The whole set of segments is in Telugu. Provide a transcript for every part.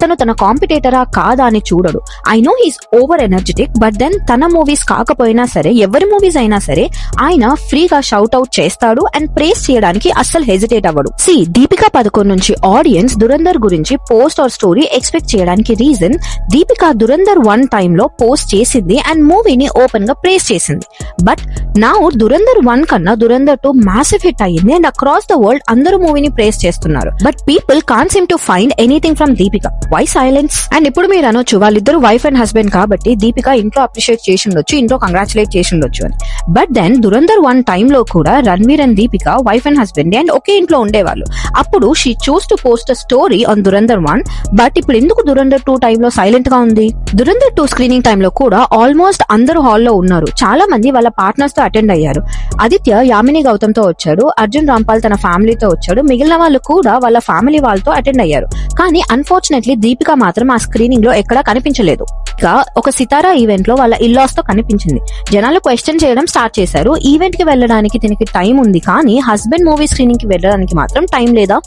తను తన కాంపిటేటరా కాదా అని చూడడు. I know he's over energetic, but then తన మూవీస్ కాకపోయినా సరే, ఎవరి మూవీస్ అయినా సరే ఆయన ఫ్రీగా షౌట్ అవుట్ చేస్తాడు అండ్ ప్రేస్ చేయడానికి అస్సలు హెజిటేట్ అవ్వడు. దీపికా పదుకొన్ నుంచి ఆడియన్స్ దురంధర్ గురించి పోస్ట్ ఆర్ స్టోరీ ఎక్స్పెక్ట్ చేయడానికి రీజన్, దీపికా దురంధర్ 1 టైంలో పోస్ట్ చేసింది అండ్ మూవీని ఓపెన్ గా ప్రేస్ చేసింది. బట్ నౌ దురంధర్ 1 కన్నా దురంధర్ 2 మ్యాసివ్ హిట్ అయ్యింది అండ్ అక్రాస్ ద వరల్డ్ అందరూ మూవీని ప్రేస్ చేస్తున్నారు. But people can't seem to find anything from Deepika. Why silence? And ఇప్పుడు మీరు అనొచ్చు, వాళ్ళిద్దరు వైఫ్ అండ్ హస్బెండ్ కాబట్టి దీపికా ఇంట్లో అప్రిషియేట్ చేసి ఉండొచ్చు, ఇంట్లో కంగ్రాచులేట్ చేసి ఉండొచ్చు అని. బట్ దెన్ దురంధర్ 1 టైంలో కూడా Ranveer and Deepika wife and husband and ఒకే ఇంట్లో ఉండేవాళ్ళు. అప్పుడు she choose to post a story on Dhurandhar 1. But ఇప్పుడు ఎందుకు దురంధర్ 2 టైంలో సైలెంట్ గా ఉంది? దురంధర్ 2 స్క్రీనింగ్ టైంలో కూడా ఆల్మోస్ట్ అందరూ హాల్లో ఉన్నారు. చాలా మంది వాళ్ళ పార్ట్నర్స్ తో అటెండ్ అయ్యారు. ఆదిత్య యామిని గౌతమ్ తో వచ్చాడు, అర్జున్ రాంపాల్ తన ఫ్యామిలీతో వచ్చాడు, మిగిలిన వాళ్ళు కూడా వాళ్ళ ఫ్యామిలీ వాళ్ళతో అటెండ్ అయ్యారు. కానీ అన్ఫార్చునేట్లీ దీపిక మాత్రం ఆ స్క్రీనింగ్ లో ఎక్కడా కనిపించలేదు. ఒక సితారా ఈవెంట్ లో వాళ్ళ ఇల్లాస్ తో కనిపించింది. జనాలు క్వశ్చన్ చేయడం స్టార్ట్ చేశారు, ఈవెంట్ కి వెళ్ళడానికి దీనికి టైం ఉంది కానీ హస్బెండ్ మూవీ స్క్రీనింగ్ కి వెళ్ళడానికి మాత్రం టైం లేదా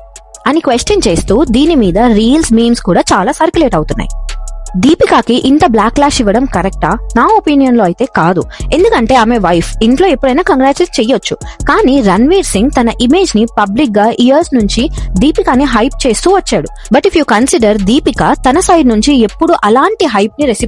అని క్వశ్చన్ చేస్తూ దీని మీద రీల్స్, మీమ్స్ కూడా చాలా సర్క్యులేట్ అవుతున్నాయి. దీపికాకి ఇంత బ్లాక్ లాష్ ఇవ్వడం కరెక్టా? నా ఒపీనియన్ లో అయితే కాదు. ఎందుకంటే ఆమె వైఫ్, ఇంట్లో ఎప్పుడైనా కంగ్రాచులేట్ చెయ్యొచ్చు. కానీ రణ్వీర్ సింగ్ తన ఇమేజ్ ని పబ్లిక్ గా ఇయర్స్ నుంచి దీపికాని హైప్ చేస్తూ వచ్చాడు. But if you consider, Deepika తన సైడ్ నుంచి ఎప్పుడు అలాంటి హైప్ ని